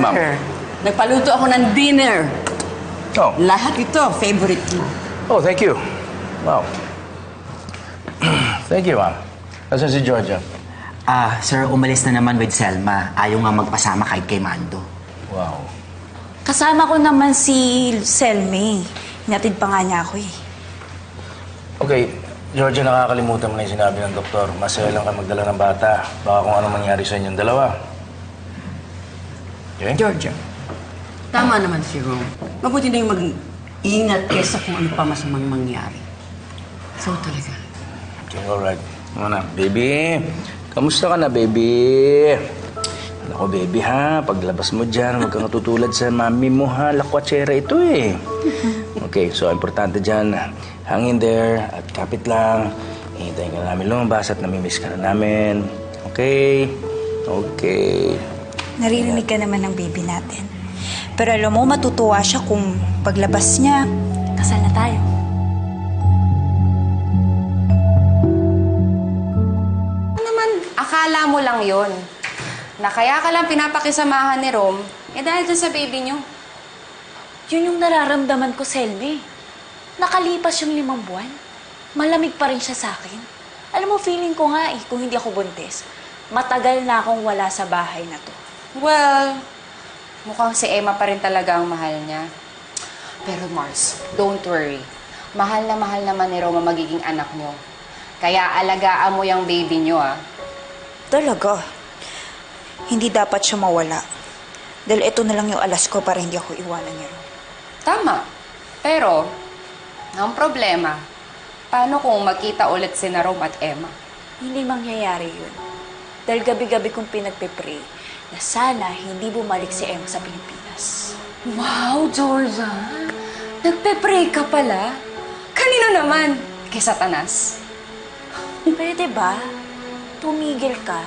ma'am. Nagpaluto ako ng dinner. Oh. Lahat ito, favorite mo. Oh, thank you. Wow. Thank you, ma'am. Nasaan si Georgia? Sir, umalis na naman with Selma. Ayaw nga magpasama kahit kay Mando. Wow. Kasama ko naman si Selme. Hinatid pa nga niya ako eh. Okay, Georgia, nakakalimutan mo na yung sinabi ng doktor. Masaya lang ka magdala ng bata. Baka kung anong mangyari sa inyong dalawa. Okay? Georgia, tama naman si Ron. Mabuti na yung mag-ingat kesa kung ano pa masamang mangyari. So talaga. Okay, alright. Muna, baby. Kamusta ka na, baby? Ako, baby, ha? Paglabas mo dyan, huwag kang tutulad sa mami mo, ha? Lakwatsera ito, eh. Okay, so, importante dyan, hang in there at kapit lang. Hintayin ka na namin lumabas at namimiss ka na namin. Okay? Okay. Naririnig ka naman ng baby natin. Pero alam mo, matutuwa siya kung paglabas niya, kasal na tayo. Naman, akala mo lang yon. Na kaya ka lang pinapakisamahan ni Rom, dahil dyan sa baby niyo. Yun yung nararamdaman ko, Selme. Nakalipas yung 5 buwan. Malamig pa rin siya sa akin. Alam mo, feeling ko nga kung hindi ako buntis, matagal na akong wala sa bahay na to. Well, mukhang si Emma pa rin talaga ang mahal niya. Pero Mars, don't worry. Mahal naman ni Roma magiging anak niyo. Kaya alagaan mo yung baby niyo, Talaga? Hindi dapat siya mawala. Dahil ito na lang yung alas ko para hindi ako iwanan niya. Tama. Pero, ang problema, paano kung magkita ulit si Rom at Emma? Hindi mangyayari yun. Dahil gabi-gabi kong pinagpipray na sana hindi bumalik si Emma sa Pilipinas. Wow, Georgia! Nagpe-pray ka pala? Kanino naman? Kay Satanas? Pwede ba? Tumigil ka.